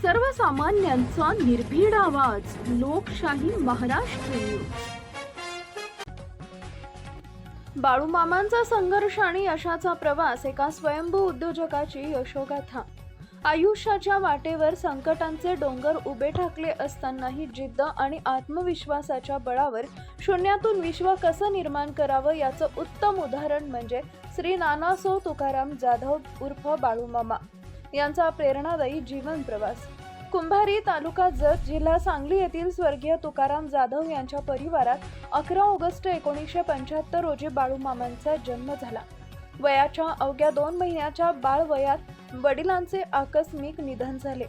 सर्वसामान्यांचा निर्भीड आवाज, लोकशाही महाराष्ट्र न्यूज. बाळूमामांचा संघर्ष आणि यशाचा प्रवास, एका स्वयंभू उद्योजकाची यशोगाथा. आयुष्याच्या वाटेवर संकटांचे डोंगर उभे ठाकले असतानाही जिद्द आणि आत्मविश्वासाच्या बळावर शून्यातून विश्व कसं निर्माण करावं याचं उत्तम उदाहरण म्हणजे श्री नानासो तुकाराम जाधव उर्फ बाळूमामा यांचा प्रेरणादायी जीवन प्रवास. कुंभारी, तालुका जत, जिल्हा सांगली येथील स्वर्गीय तुकाराम जाधव यांच्या परिवारात 11 ऑगस्ट 1975 रोजी बाळूमामांचा जन्म झाला. वयाच्या अवघ्या 2 महिन्याच्या बाळवयात वडिलांचे आकस्मिक निधन झाले.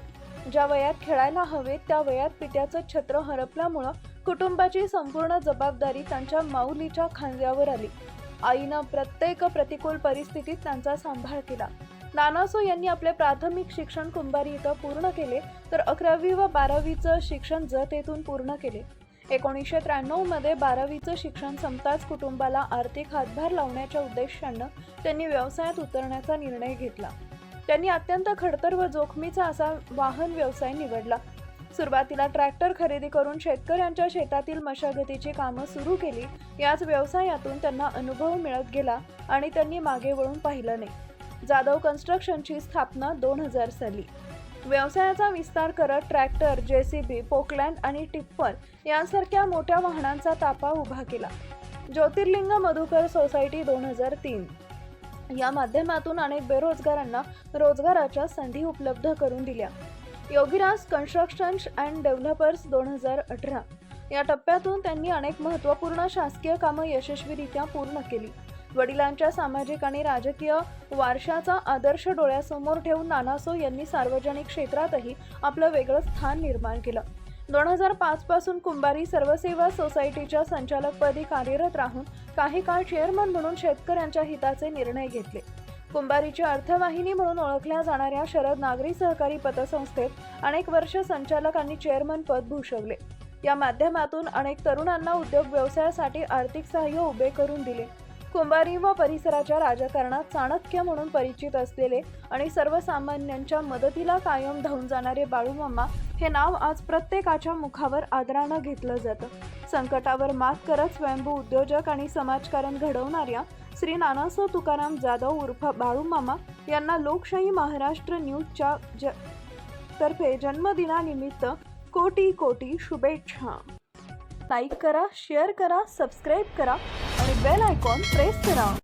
ज्या वयात खेळायला हवे त्या वयात पित्याचं छत्र हरपल्यामुळं कुटुंबाची संपूर्ण जबाबदारी त्यांच्या माऊलीच्या खांद्यावर आली. आईनं प्रत्येक प्रतिकूल परिस्थितीत त्यांचा सांभाळ केला. नानासो यांनी आपले प्राथमिक शिक्षण कुंभारी इथं पूर्ण केले, तर 11वी व 12वीचं शिक्षण जत येथून पूर्ण केले. 1993 मध्ये 12वीचं शिक्षण संपताच कुटुंबाला आर्थिक हातभार लावण्याच्या उद्देशानं त्यांनी व्यवसायात उतरण्याचा निर्णय घेतला. त्यांनी अत्यंत खडतर व जोखमीचा असा वाहन व्यवसाय निवडला. सुरुवातीला ट्रॅक्टर खरेदी करून शेतकऱ्यांच्या शेतातील मशागतीची कामं सुरू केली. याच व्यवसायातून त्यांना अनुभव मिळत गेला आणि त्यांनी मागे वळून पाहिलं नाही. जाधव कन्स्ट्रक्शनची स्थापना 2000 साली. व्यवसायाचा विस्तार करत ट्रॅक्टर, JCB, पोकलँड आणि टिप्पर यांसारख्या मोठ्या वाहनांचा ताफा उभा केला. ज्योतिर्लिंग मधुकर सोसायटी 2003 या माध्यमातून अनेक बेरोजगारांना रोजगाराच्या संधी उपलब्ध करून दिल्या. योगीराज कन्स्ट्रक्शन अँड डेव्हलपर्स 2018 या टप्प्यातून त्यांनी अनेक महत्त्वपूर्ण शासकीय कामं यशस्वीरित्या पूर्ण केली. वडिलांच्या सामाजिक आणि राजकीय वारशाचा आदर्श डोळ्यासमोर ठेवून नानासो यांनी सार्वजनिक क्षेत्रातही आपलं वेगळं स्थान निर्माण केलं. 2005 पासून कुंभारी सर्वसेवा सोसायटीच्या संचालकपदी कार्यरत राहून काही काळ चेअरमन म्हणून शेतकऱ्यांच्या हिताचे निर्णय घेतले. कुंभारीची अर्थवाहिनी म्हणून ओळखल्या जाणाऱ्या शरद नागरी सहकारी पतसंस्थेत अनेक वर्ष संचालक आणि चेअरमन पद भूषवले. या माध्यमातून अनेक तरुणांना उद्योग व्यवसायासाठी आर्थिक सहाय्य उभे करून दिले. कुंभारी व परिसराच्या राजकारणात चाणक्य म्हणून परिचित असलेले आणि सर्वसामान्यांच्या मदतीला कायम धावून जाणारे बाळूमामा हे नाव आज प्रत्येकाच्या मुखावर आदरानं घेतलं जातं. संकटावर मात करत स्वयंभू उद्योजक आणि समाजकारण घडवणाऱ्या श्री नानासो तुकाराम जाधव उर्फ बाळूमामा यांना लोकशाही महाराष्ट्र न्यूजच्या तर्फे जन्मदिनानिमित्त कोटी कोटी शुभेच्छा. लाईक करा, शेअर करा, सबस्क्राईब करा आणि बेल आयकॉन प्रेस करा.